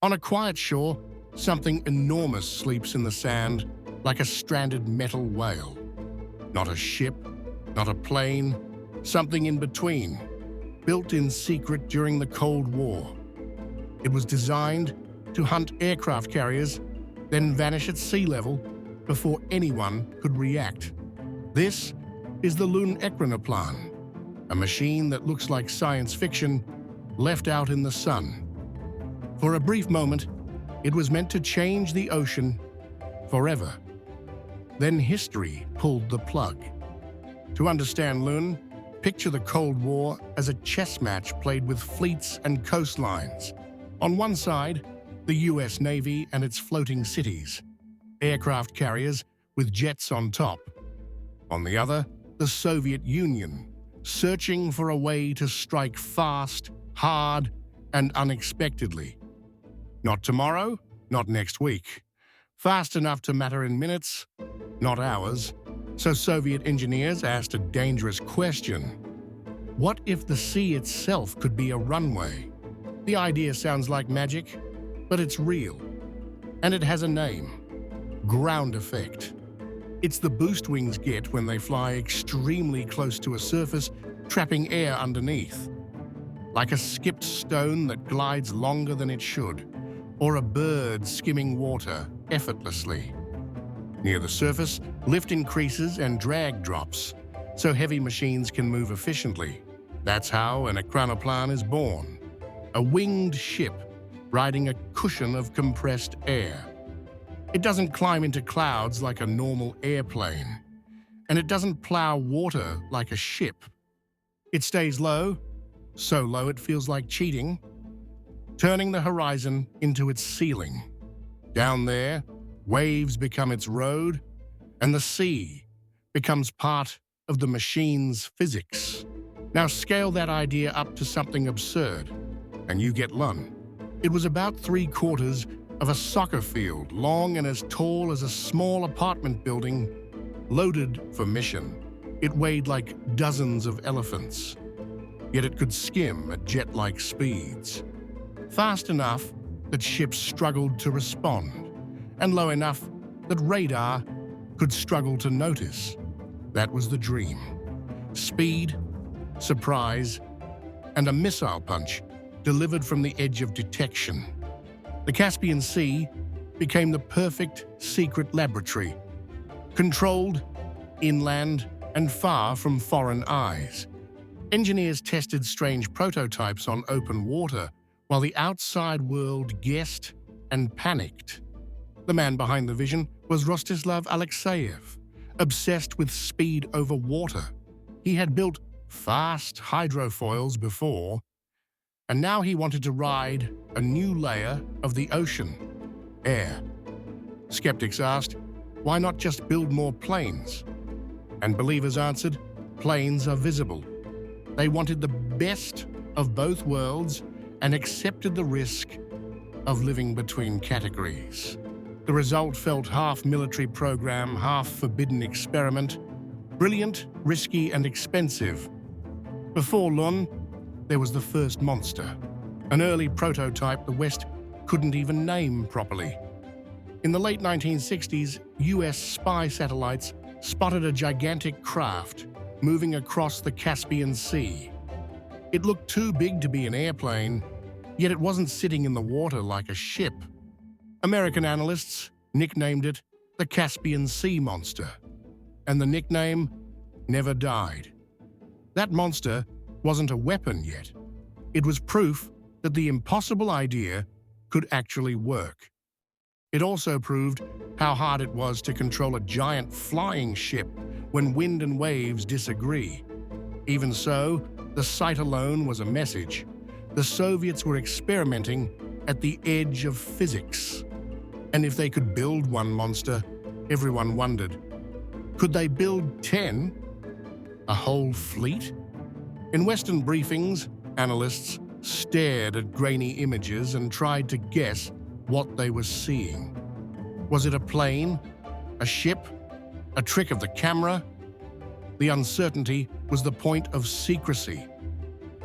On a quiet shore, something enormous sleeps in the sand like a stranded metal whale. Not a ship, not a plane, something in between, built in secret during the Cold War. It was designed to hunt aircraft carriers, then vanish at sea level before anyone could react. This is the Ekranoplan, a machine that looks like science fiction left out in the sun. For a brief moment, it was meant to change the ocean forever. Then history pulled the plug. To understand Lun, picture the Cold War as a chess match played with fleets and coastlines. On one side, the US Navy and its floating cities, aircraft carriers with jets on top. On the other, the Soviet Union, searching for a way to strike fast, hard, and unexpectedly. Not tomorrow, not next week. Fast enough to matter in minutes, not hours. So Soviet engineers asked a dangerous question. What if the sea itself could be a runway? The idea sounds like magic, but it's real. And it has a name: ground effect. It's the boost wings get when they fly extremely close to a surface, trapping air underneath. Like a skipped stone that glides longer than it should, or a bird skimming water effortlessly. Near the surface, lift increases and drag drops, so heavy machines can move efficiently. That's how an Ekranoplan is born. A winged ship riding a cushion of compressed air. It doesn't climb into clouds like a normal airplane, and it doesn't plow water like a ship. It stays low, so low it feels like cheating, turning the horizon into its ceiling. Down there, waves become its road, and the sea becomes part of the machine's physics. Now scale that idea up to something absurd, and you get Lun. It was about 3/4 of a soccer field, long and as tall as a small apartment building, loaded for mission. It weighed like dozens of elephants, yet it could skim at jet-like speeds. Fast enough that ships struggled to respond, and low enough that radar could struggle to notice. That was the dream. Speed, surprise, and a missile punch delivered from the edge of detection. The Caspian Sea became the perfect secret laboratory, controlled, inland, and far from foreign eyes. Engineers tested strange prototypes on open water, while the outside world guessed and panicked. The man behind the vision was Rostislav Alexeyev, obsessed with speed over water. He had built fast hydrofoils before, and now he wanted to ride a new layer of the ocean: air. Skeptics asked, why not just build more planes? And believers answered, planes are visible. They wanted the best of both worlds and accepted the risk of living between categories. The result felt half military program, half forbidden experiment. Brilliant, risky, and expensive. Before Lun, there was the first monster, an early prototype the West couldn't even name properly. In the late 1960s, US spy satellites spotted a gigantic craft moving across the Caspian Sea. It looked too big to be an airplane, yet it wasn't sitting in the water like a ship. American analysts nicknamed it the Caspian Sea Monster, and the nickname never died. That monster wasn't a weapon yet. It was proof that the impossible idea could actually work. It also proved how hard it was to control a giant flying ship when wind and waves disagree. Even so, the sight alone was a message. The Soviets were experimenting at the edge of physics. And if they could build one monster, everyone wondered, could they build 10? A whole fleet? In Western briefings, analysts stared at grainy images and tried to guess what they were seeing. Was it a plane? A ship? A trick of the camera? The uncertainty was the point of secrecy.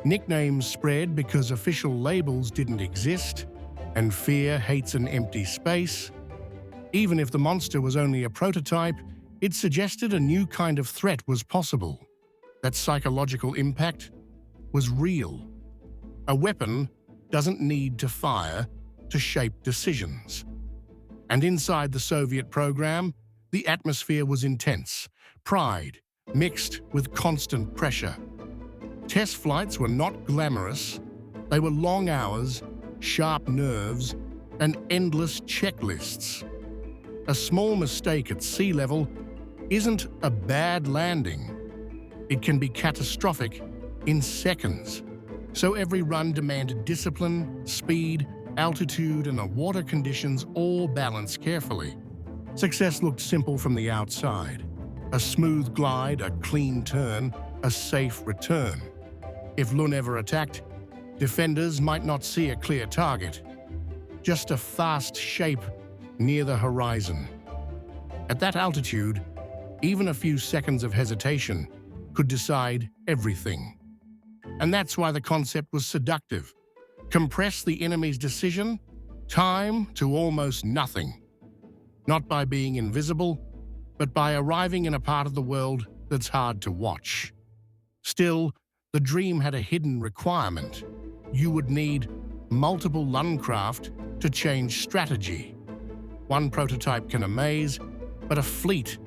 Nicknames spread because official labels didn't exist, And fear hates an empty space. Even if the monster was only a prototype, it suggested a new kind of threat was possible. That psychological impact was real. A weapon doesn't need to fire to shape decisions. And inside the Soviet program, the atmosphere was intense, pride mixed with constant pressure. Test flights were not glamorous. They were long hours, sharp nerves, and endless checklists. A small mistake at sea level isn't a bad landing. It can be catastrophic in seconds. So every run demanded discipline, speed, altitude, and the water conditions all balanced carefully. Success looked simple from the outside. A smooth glide, a clean turn, a safe return. If Lun ever attacked, defenders might not see a clear target, just a fast shape near the horizon. At that altitude, even a few seconds of hesitation could decide everything. And that's why the concept was seductive. Compress the enemy's decision, time to almost nothing. Not by being invisible, but by arriving in a part of the world that's hard to watch. Still, the dream had a hidden requirement. You would need multiple Lundcraft to change strategy. One prototype can amaze, but a fleet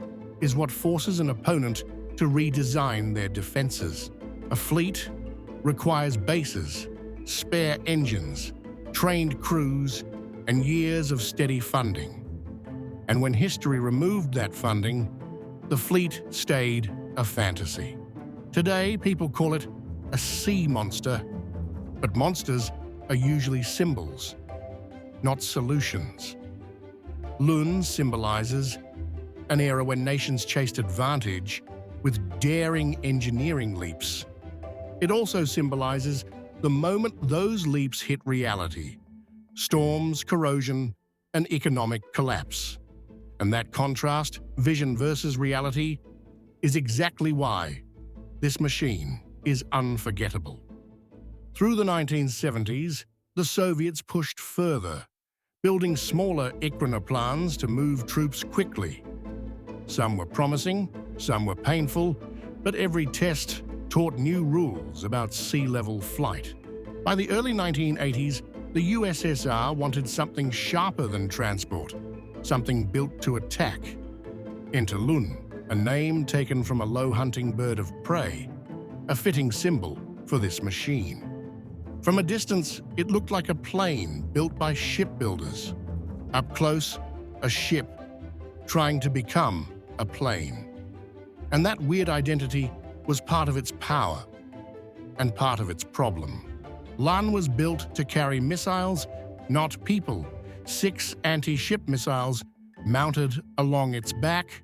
is what forces an opponent to redesign their defenses. A fleet requires bases, spare engines, trained crews, and years of steady funding. And when history removed that funding, the fleet stayed a fantasy. Today, people call it a sea monster, but monsters are usually symbols, not solutions. Lun symbolizes an era when nations chased advantage with daring engineering leaps. It also symbolizes the moment those leaps hit reality: storms, corrosion, and economic collapse. And that contrast, vision versus reality, is exactly why this machine is unforgettable. Through the 1970s, the Soviets pushed further, building smaller Ekranoplans to move troops quickly. Some were promising, some were painful, but every test taught new rules about sea-level flight. By the early 1980s, the USSR wanted something sharper than transport, something built to attack. Enter Lun, a name taken from a low-hunting bird of prey, a fitting symbol for this machine. From a distance, it looked like a plane built by shipbuilders. Up close, a ship trying to become a plane. And that weird identity was part of its power and part of its problem. Lun was built to carry missiles, not people. 6 anti-ship missiles mounted along its back.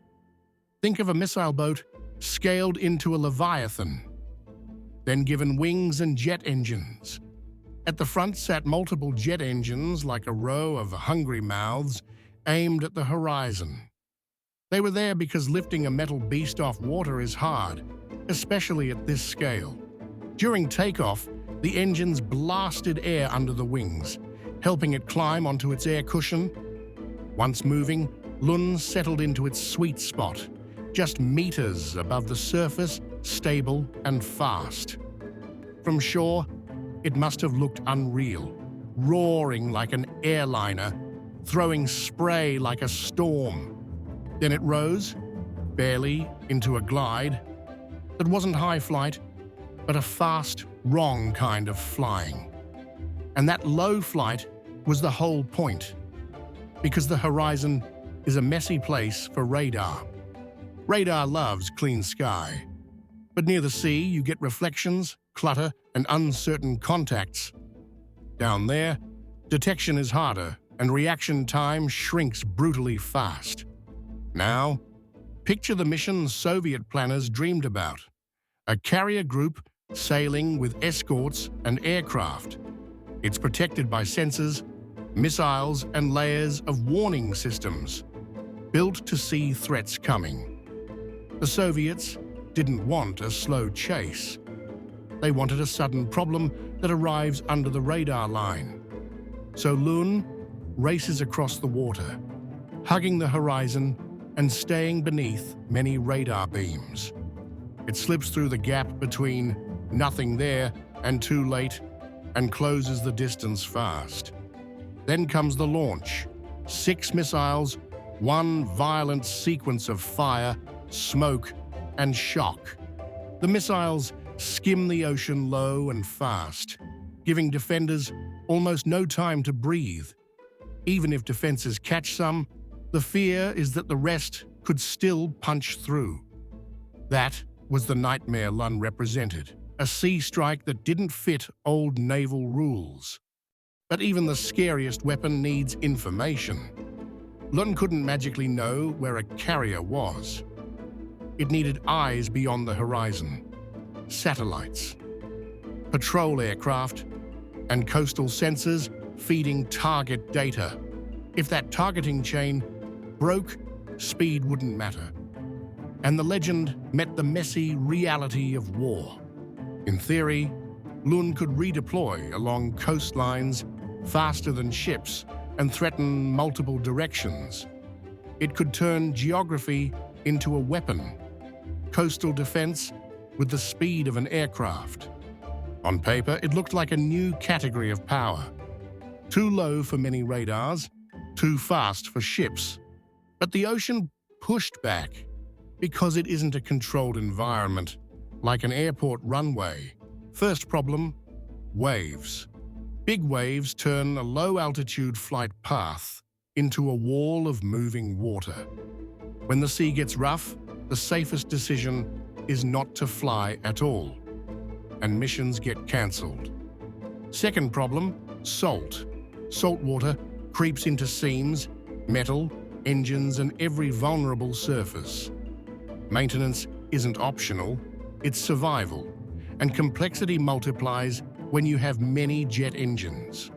Think of a missile boat scaled into a leviathan, then given wings and jet engines. At the front sat multiple jet engines like a row of hungry mouths aimed at the horizon. They were there because lifting a metal beast off water is hard, especially at this scale. During takeoff, the engines blasted air under the wings, helping it climb onto its air cushion. Once moving, Lun settled into its sweet spot, just meters above the surface, stable and fast. From shore, it must have looked unreal, roaring like an airliner, throwing spray like a storm. Then it rose, barely, into a glide that wasn't high flight, but a fast, wrong kind of flying. And that low flight was the whole point, because the horizon is a messy place for radar. Radar loves clean sky, but near the sea you get reflections, clutter, and uncertain contacts. Down there, detection is harder and reaction time shrinks brutally fast. Now, picture the mission Soviet planners dreamed about: a carrier group sailing with escorts and aircraft. It's protected by sensors, missiles, and layers of warning systems, built to see threats coming. The Soviets didn't want a slow chase. They wanted a sudden problem that arrives under the radar line. So Lun races across the water, hugging the horizon and staying beneath many radar beams. It slips through the gap between nothing there and too late and closes the distance fast. Then comes the launch. 6 missiles, one violent sequence of fire, smoke, and shock. The missiles skim the ocean low and fast, giving defenders almost no time to breathe. Even if defenses catch some, the fear is that the rest could still punch through. That was the nightmare Lun represented, a sea strike that didn't fit old naval rules. But even the scariest weapon needs information. Lun couldn't magically know where a carrier was. It needed eyes beyond the horizon, satellites, patrol aircraft, and coastal sensors feeding target data. If that targeting chain broke, speed wouldn't matter. And the legend met the messy reality of war. In theory, Lun could redeploy along coastlines faster than ships and threaten multiple directions. It could turn geography into a weapon, coastal defense with the speed of an aircraft. On paper, it looked like a new category of power. Too low for many radars, too fast for ships. But the ocean pushed back because it isn't a controlled environment, like an airport runway. First problem, waves. Big waves turn a low-altitude flight path into a wall of moving water. When the sea gets rough, the safest decision is not to fly at all, and missions get cancelled. Second problem, salt. Salt water creeps into seams, metal, engines, and every vulnerable surface. Maintenance isn't optional, it's survival, and complexity multiplies when you have many jet engines.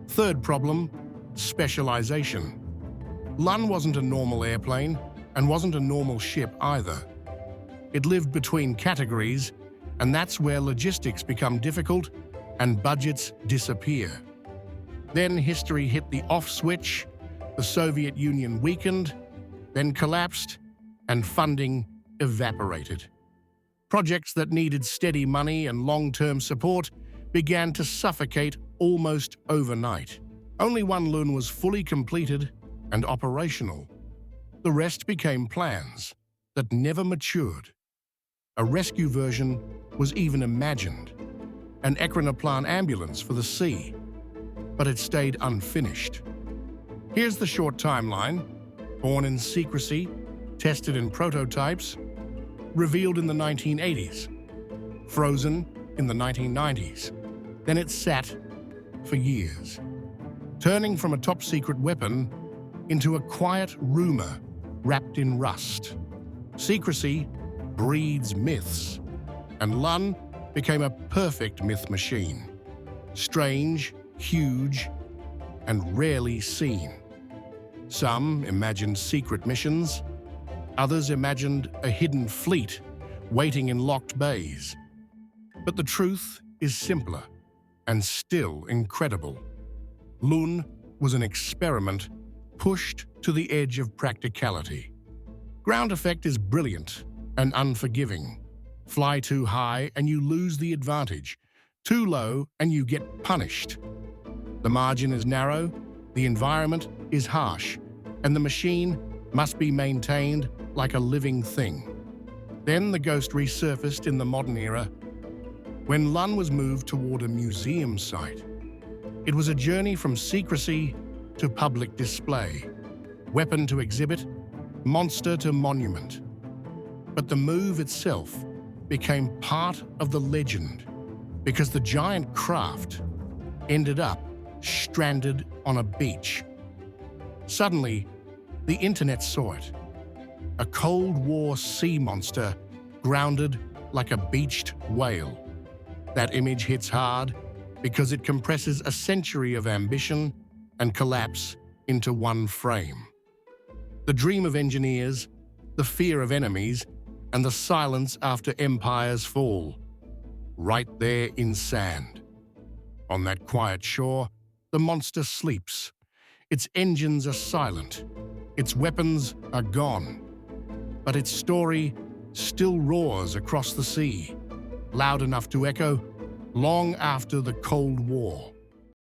Third problem, specialization. Lun wasn't a normal airplane and wasn't a normal ship either. It lived between categories, and that's where logistics become difficult and budgets disappear. Then history hit the off switch, the Soviet Union weakened, then collapsed, and funding evaporated. Projects that needed steady money and long-term support began to suffocate almost overnight. Only one Lun was fully completed and operational. The rest became plans that never matured. A rescue version was even imagined, an Ekranoplan ambulance for the sea, but it stayed unfinished. Here's the short timeline: born in secrecy, tested in prototypes, revealed in the 1980s, frozen in the 1990s. Then it sat for years, turning from a top-secret weapon into a quiet rumor wrapped in rust. Secrecy breeds myths, and Lun became a perfect myth machine. Strange, huge, and rarely seen. Some imagined secret missions, others imagined a hidden fleet waiting in locked bays. But the truth is simpler and still incredible. Lun was an experiment pushed to the edge of practicality. Ground effect is brilliant and unforgiving. Fly too high and you lose the advantage. Too low and you get punished. The margin is narrow, the environment is harsh, and the machine must be maintained like a living thing. Then the Ghost resurfaced in the modern era, when Lun was moved toward a museum site. It was a journey from secrecy to public display, weapon to exhibit, monster to monument. But the move itself became part of the legend because the giant craft ended up stranded on a beach. Suddenly, the internet saw it. A Cold War sea monster grounded like a beached whale. That image hits hard because it compresses a century of ambition and collapse into one frame. The dream of engineers, the fear of enemies, and the silence after empires fall. Right there in sand. On that quiet shore, The monster sleeps. Its engines are silent. Its weapons are gone. But its story still roars across the sea, loud enough to echo long after the Cold War.